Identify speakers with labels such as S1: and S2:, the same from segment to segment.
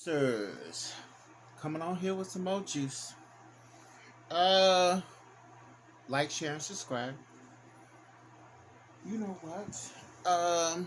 S1: Sirs, coming on here with some more juice. Uh, like, share, and subscribe. You know what?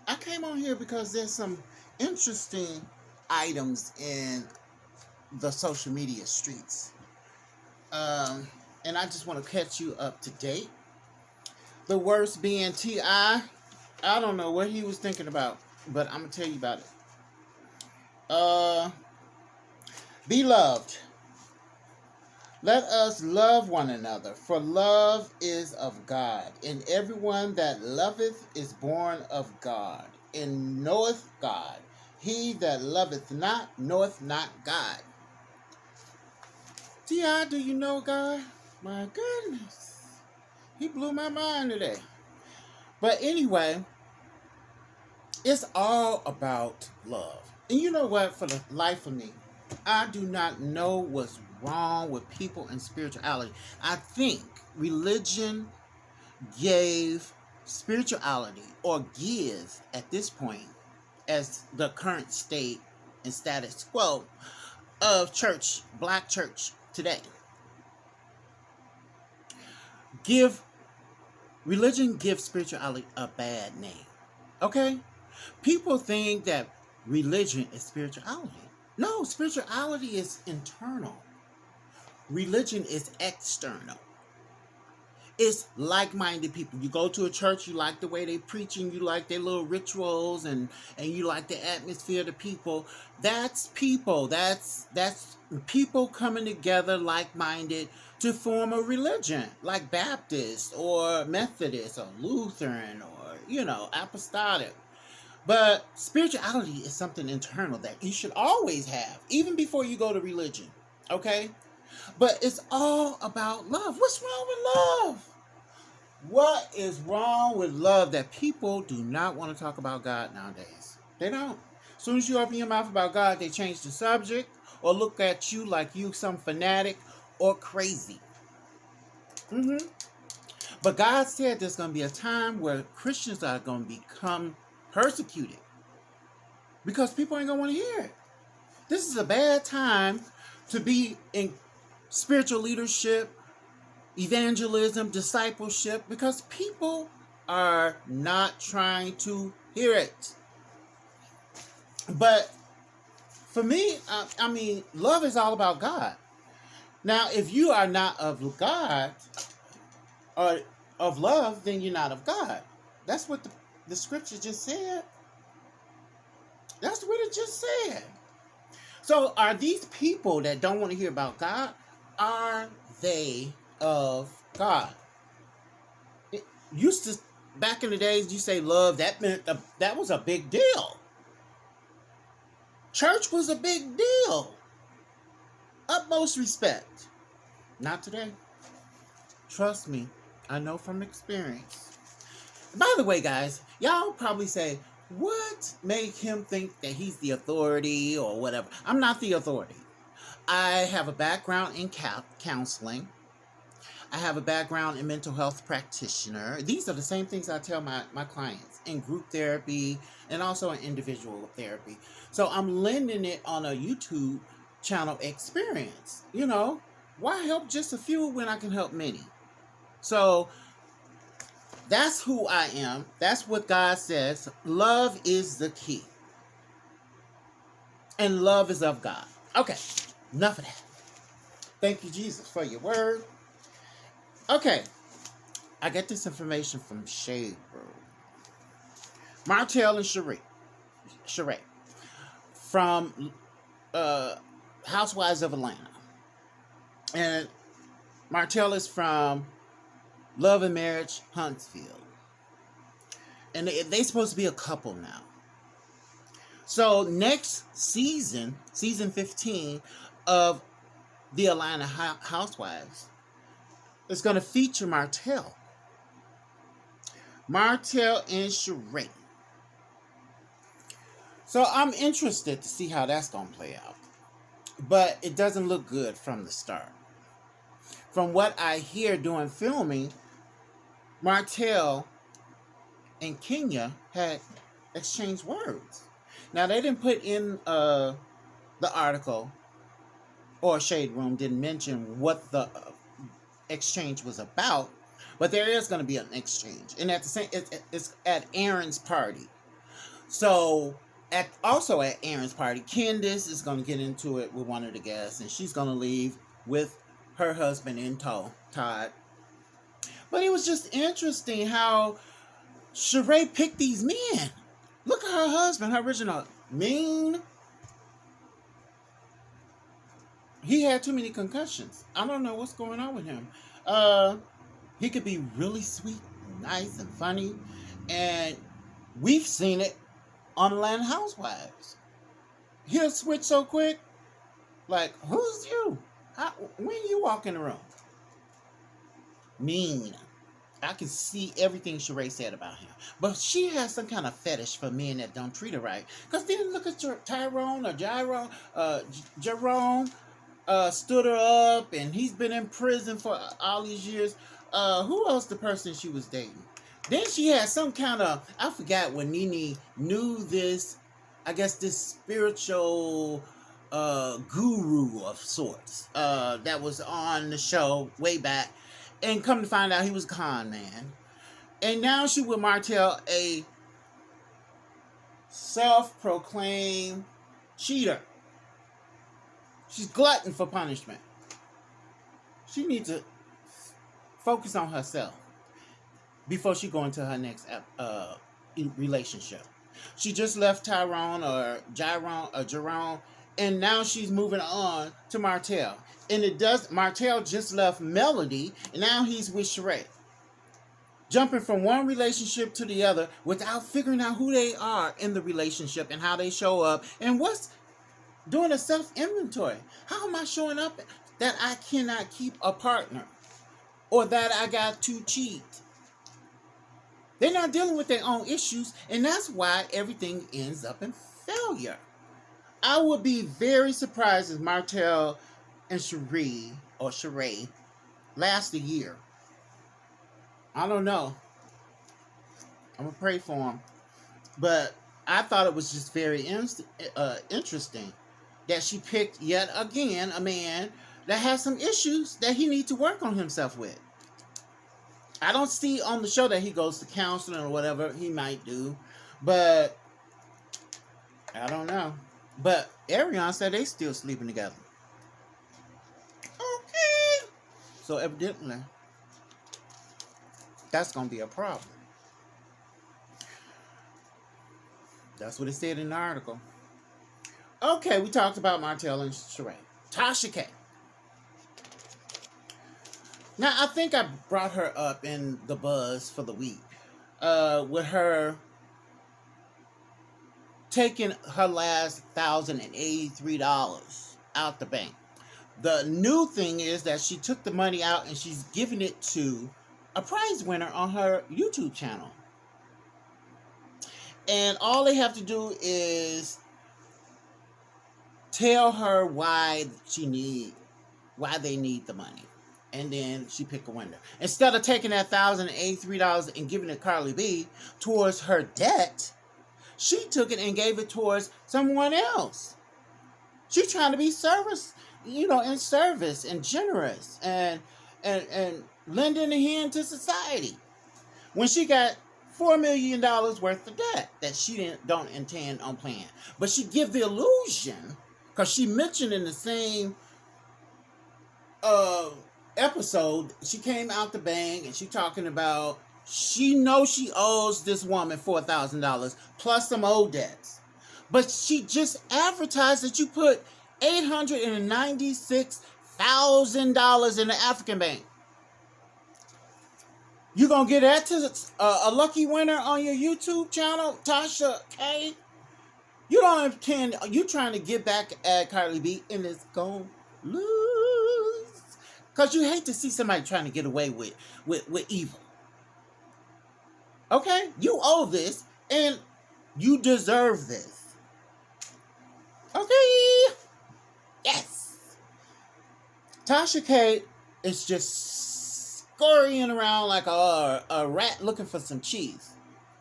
S1: I came on here because there's some interesting items in the social media streets. Um, and I just want to catch you up to date. The worst being T.I. I don't know what he was thinking about, but I'm gonna tell you about it. Uh, Beloved, let us love one another, for love is of God, and everyone that loveth is born of God, and knoweth God. He that loveth not knoweth not God. T.I., do you know God? My goodness. He blew my mind today. But anyway, it's all about love. And you know what? For the life of me, I do not know what's wrong with people and spirituality. I think religion gave spirituality, or give at this point, as the current state and status quo of church, black church today. Give religion gives spirituality a bad name. Okay? People think that religion is spirituality. No, spirituality is internal. Religion is external. It's like-minded people. You go to a church, you like the way they preach, and you like their little rituals, and you like the atmosphere of the people. That's people. That's people coming together like-minded to form a religion, like Baptist or Methodist or Lutheran or apostolic. But spirituality is something internal that you should always have, even before you go to religion. Okay? But it's all about love. What's wrong with love? What is wrong with love that people do not want to talk about God nowadays? They don't. As soon as you open your mouth about God, they change the subject or look at you like you some fanatic or crazy. But God said there's going to be a time where Christians are going to become persecuted because people ain't going to want to hear it. This is a bad time to be in spiritual leadership, evangelism, discipleship, because people are not trying to hear it. But for me, love is all about God. Now, if you are not of God or of love, then you're not of God. That's what the scripture just said. That's what it just said. So are these people that don't want to hear about God, are they of God? It used to, back in the days, you say love, that meant that was a big deal. Church was a big deal. Utmost respect. Not today. Trust me, I know from experience. By the way, guys, y'all probably say, what made him think that he's the authority or whatever? I'm not the authority. I have a background in counseling. I have a background in mental health practitioner. These are the same things I tell my clients in group therapy and also in individual therapy. So I'm lending it on a YouTube channel experience. Why help just a few when I can help many? So that's who I am. That's what God says. Love is the key. And love is of God. Okay, enough of that. Thank you, Jesus, for your word. Okay, I get this information from Shade Room. Martell and Sheree from Housewives of Atlanta. And Martell is from Love and Marriage Huntsville. And they're supposed to be a couple now. So next season 15 of the Atlanta Housewives, is going to feature Martell and Sheree. So I'm interested to see how that's going to play out. But it doesn't look good from the start. From what I hear during filming, Martell and Kenya had exchanged words. Now, they didn't put in the article or Shade Room didn't mention what the exchange was about, but there is going to be an exchange, and at the same, it's at Aaron's party. So at Aaron's party, Candace is going to get into it with one of the guests, and she's going to leave with her husband in tow, Todd. But it was just interesting how Sheree picked these men. Look at her husband, her original mean. He had too many concussions. I don't know what's going on with him. He could be really sweet, nice, and funny, and we've seen it on Atlanta Housewives. He'll switch so quick. Like, who's you? When you walk in the room? Mean. I can see everything Sheree said about him. But she has some kind of fetish for men that don't treat her right. Because then look at Jerome stood her up, and he's been in prison for all these years. Who else the person she was dating? Then she had some kind of, I forgot when Nene knew this, I guess this spiritual guru of sorts that was on the show way back. And come to find out he was a con man. And now she with Martell, a self-proclaimed cheater. She's glutton for punishment. She needs to focus on herself before she go into her next relationship. She just left Jerome, and now she's moving on to Martell. And Martell just left Melody, and now he's with Sheree. Jumping from one relationship to the other without figuring out who they are in the relationship and how they show up, and what's doing a self-inventory. How am I showing up that I cannot keep a partner, or that I got to cheat? They're not dealing with their own issues, and that's why everything ends up in failure. I would be very surprised if Martell and Sheree last a year. I don't know. I'm going to pray for them. But I thought it was just very interesting that she picked yet again a man that has some issues that he needs to work on himself with. I don't see on the show that he goes to counseling or whatever he might do, but I don't know. But Ariana said they still sleeping together. Okay. So evidently, that's going to be a problem. That's what it said in the article. Okay, we talked about Martell and Sheree. Tasha K. Now, I think I brought her up in the buzz for the week with her taking her last $1,083 out the bank. The new thing is that she took the money out and she's giving it to a prize winner on her YouTube channel. And all they have to do is tell her why they need the money. And then she pick a winner. Instead of taking that $1,083 and giving it to Carly B towards her debt, she took it and gave it towards someone else. She's trying to be in service and generous and lending a hand to society. When she got $4 million worth of debt that she don't intend on paying. But she give the illusion, because she mentioned in the same episode, she came out the bank and she talking about she knows she owes this woman $4,000 plus some old debts. But she just advertised that you put $896,000 in the African bank. You gonna get that to a lucky winner on your YouTube channel, Tasha K? You don't intend. You trying to get back at Carly B, and it's gonna lose. Cause you hate to see somebody trying to get away with evil. Okay, you owe this, and you deserve this. Okay, yes. Tasha K is just scurrying around like a rat looking for some cheese.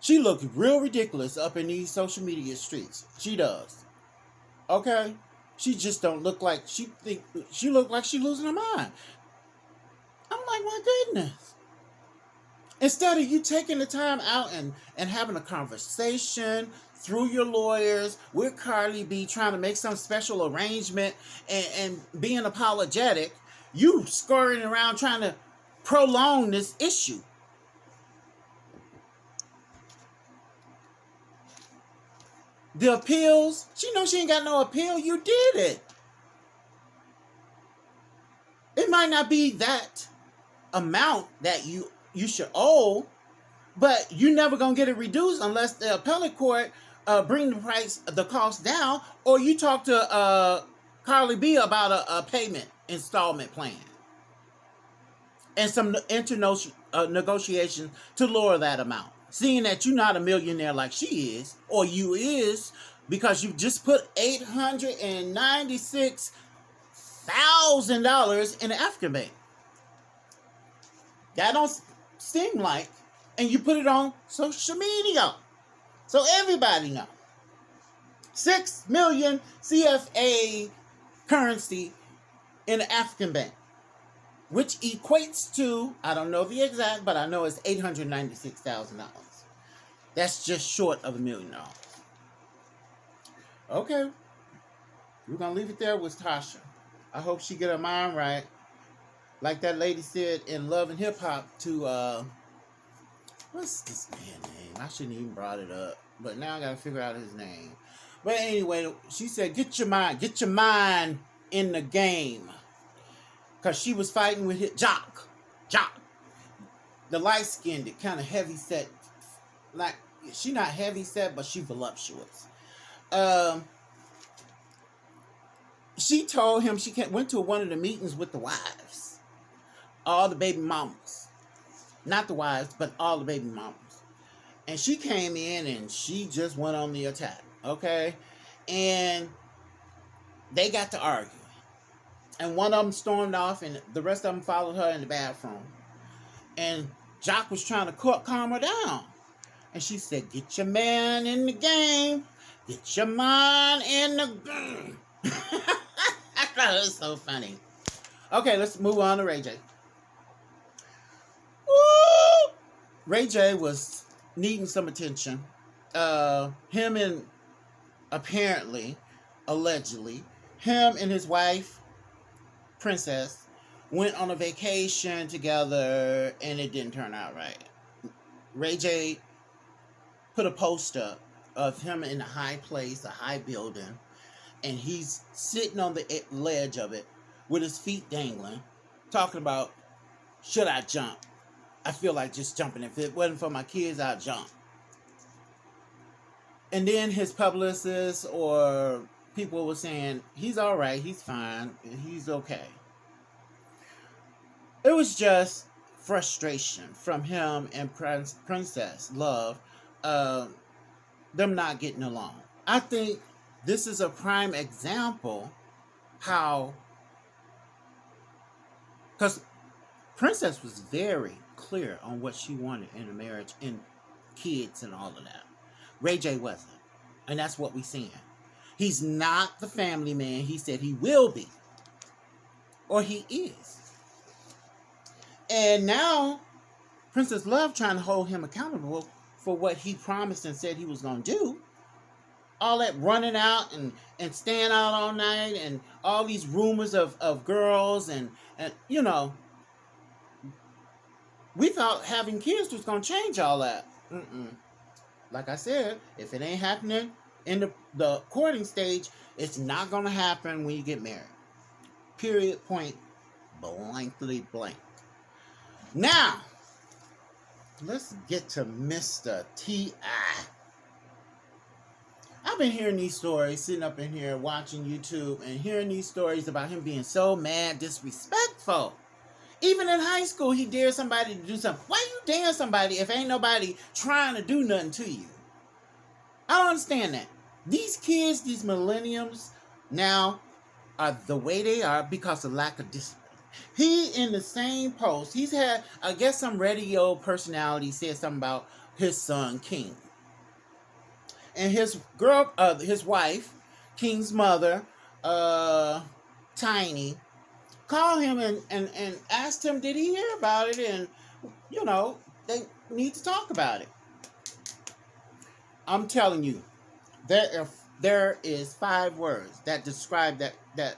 S1: She looks real ridiculous up in these social media streets. She does. Okay? She just don't look like she look like she losing her mind. I'm like, my goodness. Instead of you taking the time out and having a conversation through your lawyers with Carly B, trying to make some special arrangement and being apologetic, you scurrying around trying to prolong this issue. The appeals, she knows she ain't got no appeal. You did it. It might not be that amount that you should owe, but you're never gonna get it reduced unless the appellate court bring the cost down, or you talk to Carly B about a payment installment plan and some negotiations to lower that amount. Seeing that you're not a millionaire like she is, or you is, because you just put $896,000 in the African bank. That don't seem like, and you put it on social media, so everybody know. 6 million CFA currency in the African bank, which equates to, I don't know the exact, but I know it's $896,000. That's just short of $1 million. Okay, we're gonna leave it there with Tasha. I hope she get her mind right, like that lady said in Love and Hip Hop to what's this man's name? I shouldn't even brought it up, but now I gotta figure out his name. But anyway, she said, get your mind in the game. Because she was fighting with Jock, the light-skinned, kind of heavy-set. Like, she not heavy-set, but she voluptuous. She told him she went to one of the meetings with the wives. All the baby mamas. Not the wives, but all the baby mamas. And she came in and she just went on the attack. Okay? And they got to arguing. And one of them stormed off, and the rest of them followed her in the bathroom. And Jock was trying to calm her down. And she said, get your man in the game. Get your mind in the game. I thought it was so funny. Okay, let's move on to Ray J. Woo! Ray J was needing some attention. Him and allegedly, him and his wife, Princess, went on a vacation together and it didn't turn out right. Ray J put a post up of him in a high place, a high building, and he's sitting on the ledge of it with his feet dangling, talking about, should I jump? I feel like just jumping. If it wasn't for my kids, I'd jump. And then his publicist or people were saying, he's all right, he's fine, he's okay. It was just frustration from him and Princess Love, them not getting along. I think this is a prime example how, because Princess was very clear on what she wanted in a marriage and kids and all of that. Ray J wasn't. And that's what we're seeing. He's not the family man he said he will be. Or he is. And now, Princess Love trying to hold him accountable for what he promised and said he was going to do. All that running out and staying out all night and all these rumors of girls and you know, we thought having kids was going to change all that. Like I said, if it ain't happening in the courting stage, it's not going to happen when you get married. Period, point, blankly blank. Now, let's get to Mr. T.I. I've been hearing these stories, sitting up in here watching YouTube and hearing these stories about him being so mad, disrespectful. Even in high school, he dared somebody to do something. Why you dare somebody if ain't nobody trying to do nothing to you? I don't understand that. These kids, these millenniums, now are the way they are because of lack of discipline. He, in the same post, he's had, I guess, some radio personality said something about his son, King. And his wife, King's mother, uh, Tiny, call him and asked him, did he hear about it? And, you know, they need to talk about it. I'm telling you, there is 5 words that describe that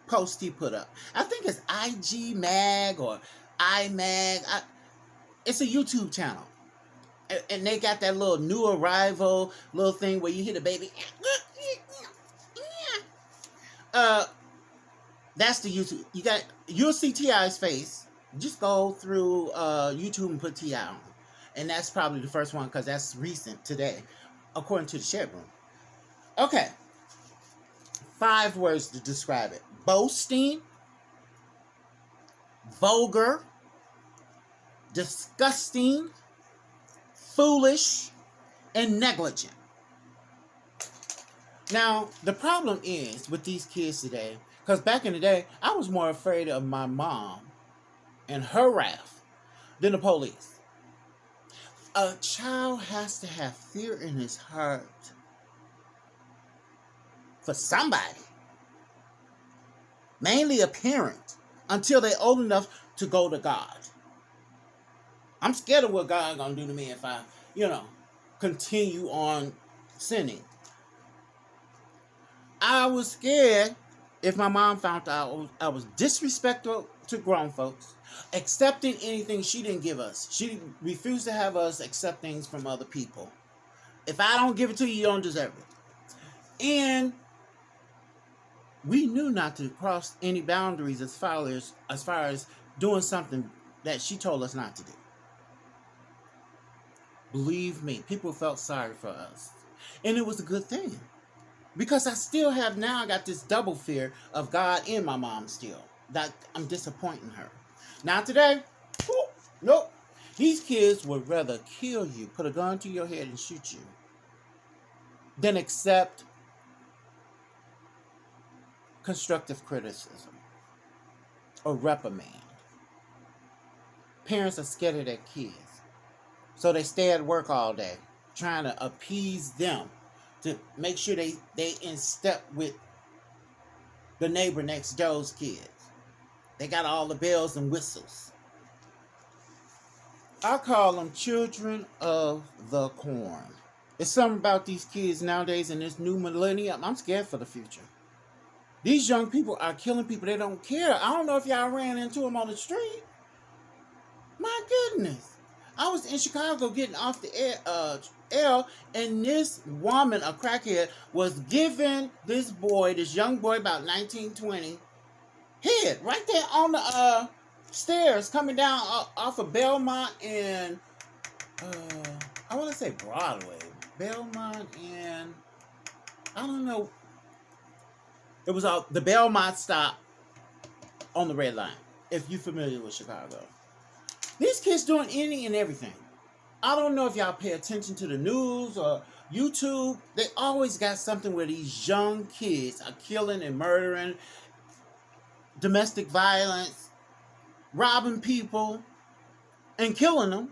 S1: post he put up. I think it's IG Mag or iMag. It's a YouTube channel. And they got that little new arrival little thing where you hear the baby. That's the YouTube. You'll see T.I.'s face. Just go through YouTube and put T.I. on. And that's probably the first one because that's recent today, according to the chat room. Okay. 5 words to describe it: boasting, vulgar, disgusting, foolish, and negligent. Now, the problem is with these kids today, because back in the day, I was more afraid of my mom and her wrath than the police. A child has to have fear in his heart for somebody, mainly a parent, until they're old enough to go to God. I'm scared of what God's going to do to me if I, continue on sinning. I was scared if my mom found out I was disrespectful to grown folks, accepting anything she didn't give us. She refused to have us accept things from other people. If I don't give it to you, you don't deserve it. And we knew not to cross any boundaries as far as doing something that she told us not to do. Believe me, people felt sorry for us. And it was a good thing. Because I got this double fear of God and my mom still. That I'm disappointing her. Now today, nope. These kids would rather kill you, put a gun to your head and shoot you, than accept constructive criticism or reprimand. Parents are scared of their kids. So they stay at work all day trying to appease them to make sure they in step with the neighbor next door's kids. They got all the bells and whistles. I call them children of the corn. It's something about these kids nowadays in this new millennium. I'm scared for the future. These young people are killing people. They don't care. I don't know if y'all ran into them on the street. My goodness. I was in Chicago getting off the L, and this woman, a crackhead, was giving this young boy about 19, 20, head right there on the stairs coming down off of Belmont and, I want to say Broadway. Belmont and, I don't know. It was the Belmont stop on the red line, if you're familiar with Chicago. These kids doing anything and everything. I don't know if y'all pay attention to the news or YouTube. They always got something where these young kids are killing and murdering, domestic violence, robbing people, and killing them.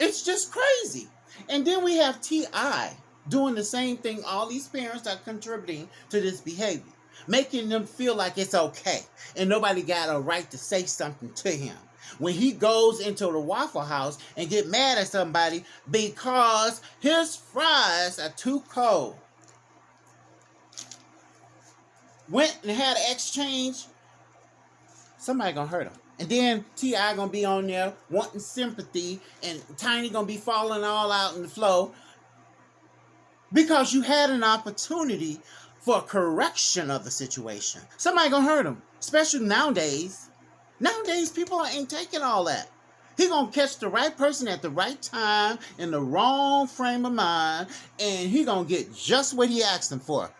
S1: It's just crazy. And then we have T.I. doing the same thing. All these parents are contributing to this behavior, making them feel like it's okay. And nobody got a right to say something to him. When he goes into the Waffle House and get mad at somebody because his fries are too cold. Went and had an exchange, somebody gonna hurt him. And then T.I. gonna be on there wanting sympathy, and Tiny gonna be falling all out in the flow because you had an opportunity for a correction of the situation. Somebody gonna hurt him, especially nowadays. Nowadays, people ain't taking all that. He gonna catch the right person at the right time in the wrong frame of mind, and he gonna get just what he asked him for.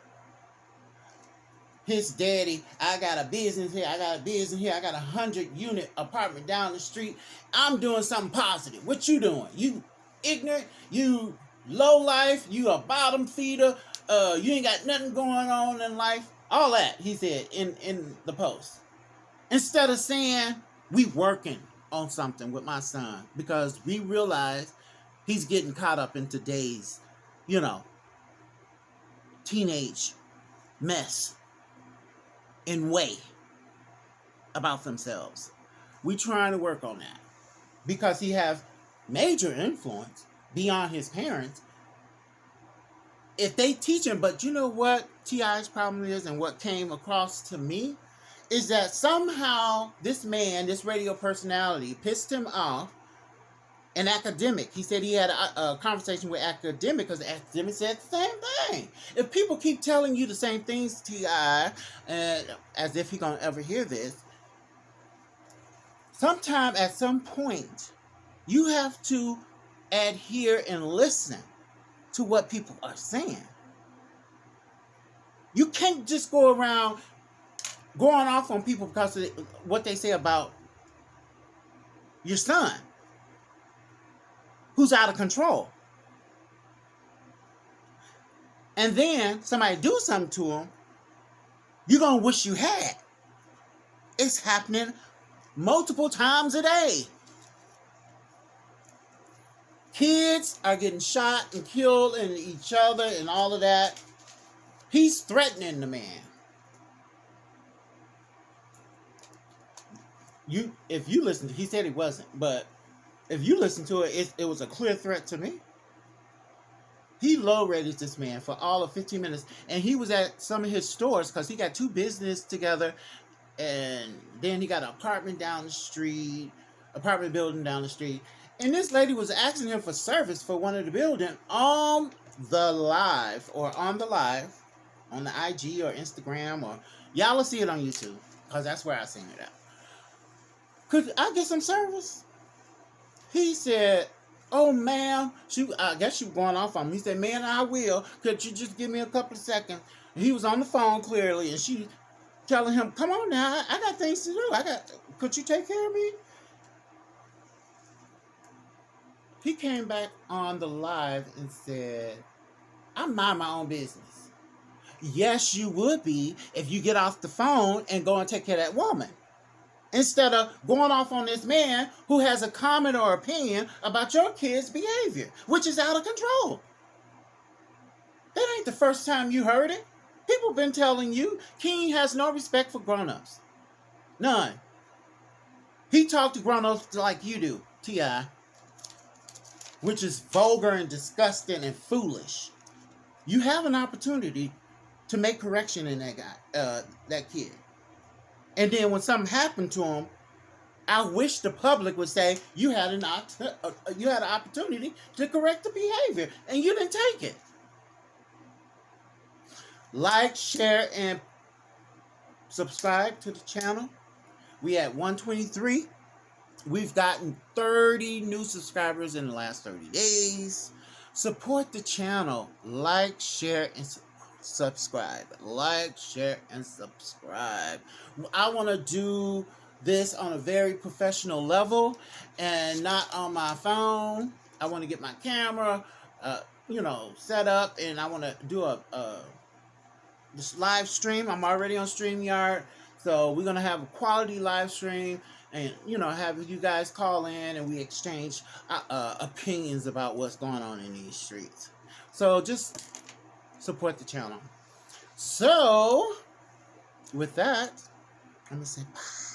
S1: His daddy, I got a business here, I got a 100-unit apartment down the street. I'm doing something positive. What you doing? You ignorant, you low life, you a bottom feeder, you ain't got nothing going on in life. All that, he said in the post. Instead of saying, we working on something with my son because we realize he's getting caught up in today's, teenage mess. and way about themselves. We trying to work on that because he has major influence beyond his parents. If they teach him, but you know what T.I.'s problem is, and what came across to me is that somehow this man, this radio personality, pissed him off. An academic. He said he had a conversation with academic because the academic said the same thing. If people keep telling you the same things, T.I., as if he gonna ever hear this, sometime at some point, you have to adhere and listen to what people are saying. You can't just go around going off on people because of what they say about your son, who's out of control. And then somebody do something to him, you're going to wish you had. It's happening multiple times a day. Kids are getting shot and killed and each other and all of that. He's threatening the man. If you listen, he said he wasn't, but if you listen to it, it was a clear threat to me. He low-rated this man for all of 15 minutes, and he was at some of his stores because he got two businesses together, and then he got an apartment building down the street, and this lady was asking him for service for one of the buildings on the live, on the IG or Instagram, or y'all will see it on YouTube because that's where I seen it at. Could I get some service? He said, oh, ma'am. I guess she was going off on him. He said, man, I will. Could you just give me a couple of seconds? And he was on the phone clearly, and she telling him, come on now, I got things to do. Could you take care of me? He came back on the live and said, I mind my own business. Yes, you would be if you get off the phone and go and take care of that woman, instead of going off on this man who has a comment or opinion about your kid's behavior, which is out of control. That ain't the first time you heard it. People been telling you King has no respect for grown-ups. None. He talked to grown-ups like you do, T.I., which is vulgar and disgusting and foolish. You have an opportunity to make correction in that kid. And then when something happened to him, I wish the public would say you had an opportunity to correct the behavior, and you didn't take it. Like, share, and subscribe to the channel. We at 123. We've gotten 30 new subscribers in the last 30 days. Support the channel. Like, share, and subscribe. Like, share, and subscribe. I want to do this on a very professional level and not on my phone. I want to get my camera, set up, and I want to do this live stream. I'm already on StreamYard, so we're gonna have a quality live stream, and have you guys call in and we exchange opinions about what's going on in these streets. So just support the channel. So with that, I'm gonna say bye.